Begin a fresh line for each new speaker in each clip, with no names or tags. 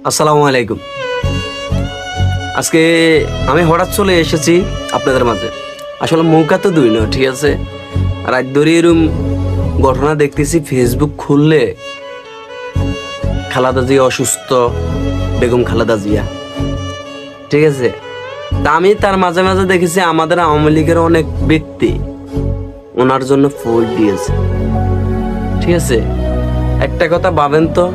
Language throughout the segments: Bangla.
আসসালামু আলাইকুম। আজকে আমি হঠাৎ চলে এসেছি আপনাদের মাঝে। আসলে মৌকা তো দুই না, ঠিক আছে। রাত ধরে এরম ঘটনা দেখতেছি ফেসবুক খুললে, খালেদা জিয়া অসুস্থ, বেগম খালেদা জিয়া, ঠিক আছে। তা আমি তার মাঝে মাঝে দেখেছি আমাদের আওয়ামী লীগের অনেক ব্যক্তি ওনার জন্য ফুল দিয়েছে, ঠিক আছে। একটা কথা ভাবেন তো,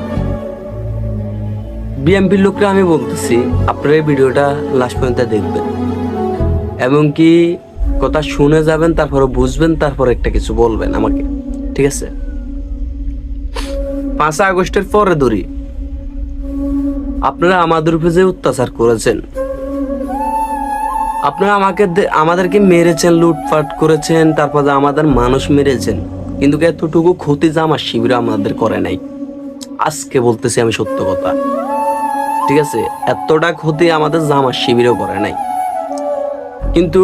বিএমপির লোকরা আমি বলতেছি আপনারা এই ভিডিওটা লাস্ট পর্যন্ত দেখবেন এবং কি কথা শুনে যাবেন, তারপরে বুঝবেন, তারপর একটা কিছু বলবেন আমাকে, ঠিক আছে। 5 আগস্টের পরে ধরি আপনারা আমাদের উপরে যে অত্যাচার করেছেন, আপনারা আমাদেরকে মেরেছেন, লুটপাট করেছেন, তারপরে আমাদের মানুষ মেরেছেন, কিন্তু এতটুকু ক্ষতি যে আমার শিবির আমাদের করে নাই। আজকে বলতেছি আমি সত্য কথা, ঠিক আছে। এতটা ক্ষতি আমাদের জামার শিবিরও করে নাই। কিন্তু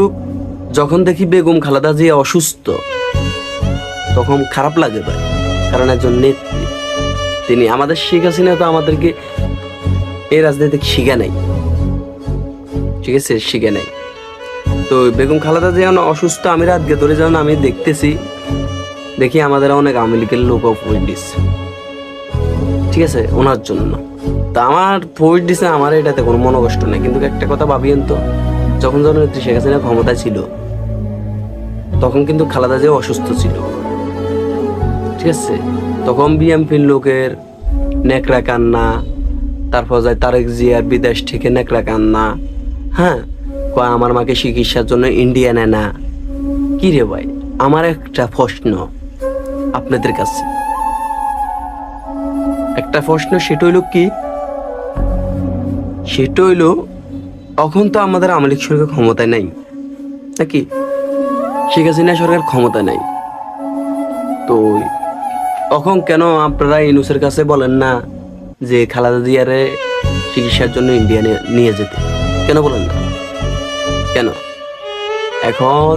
যখন দেখি বেগম খালেদা জিয়া অসুস্থ, তখন খারাপ লাগে ভাই। কারণ একজন নেত্রী, তিনি আমাদের শেখ হাসিনা তো আমাদেরকে এই রাজনীতি শিখে নাই, ঠিক আছে, শিখে নাই। তো বেগম খালেদা জিয়া অসুস্থ, আমি রাতকে ধরে যখন আমি দেখতেছি, দেখি আমাদের অনেক আওয়ামী লীগের লোক ভোট দিচ্ছে, ঠিক আছে, ওনার জন্য। তা আমার ভোট দিচ্ছে, আমার এটাতে কোনো মনোকষ্ট নেই। কিন্তু একটা কথা ভাবিয়েন তো, যখন নেত্রী শেখ হাসিনা ক্ষমতায় ছিল, তখন কিন্তু খালেদা জিয়া অসুস্থ ছিল, ঠিক আছে। তখন বিএমপির লোকের নেকড়া কান্না, তারপর যায় তারেক জিয়ার বিদেশ থেকে নেকড়া কান্না, হ্যাঁ, কয় আমার মাকে চিকিৎসার জন্য ইন্ডিয়া নেয় না। কি রে ভাই, আমার একটা প্রশ্ন আপনাদের কাছে, একটা প্রশ্ন, সেটা হইল কি, সেটা হইল তখন তো আমাদের আওয়ামী লীগ সরকার ক্ষমতায় নাই, নাকি শেখ হাসিনা সরকার ক্ষমতায় নাই। তো তখন কেন আপনারা ইউনূসের কাছে বলেন না যে খালেদা জিয়ারে চিকিৎসার জন্য ইন্ডিয়া নিয়ে যেতে? কেন বলেন না? কেন? এখন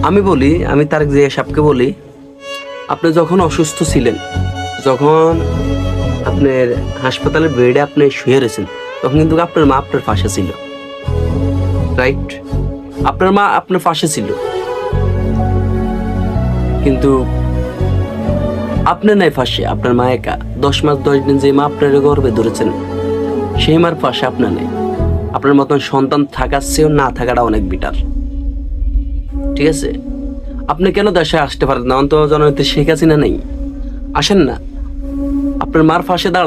আমি তারেক জিয়া সাহেবকে বলি, আপনি যখন অসুস্থ ছিলেন, যখন আপনার হাসপাতালের বেডে আপনি শুয়ে রয়েছেন, তখন কিন্তু আপনার মা আপনার পাশে ছিল, রাইট? আপনার মা আপনার পাশে ছিল, কিন্তু আপনি নাই পাশে, আপনার মা একা। 10 মাস 10 দিন যে মা আপনার গর্ভে ধরেছেন, সেই মার পাশে আপনার নেই। আপনার মতন সন্তান থাকার চেয়েও না থাকাটা অনেক বেটার, ঠিক আছে। আপনি কেন দেশে আসতে পারেন না? অন্তত জননেত্রী শেখ হাসিনা নেই, আসেন না, আপনার মার পাশে দাঁড়ান।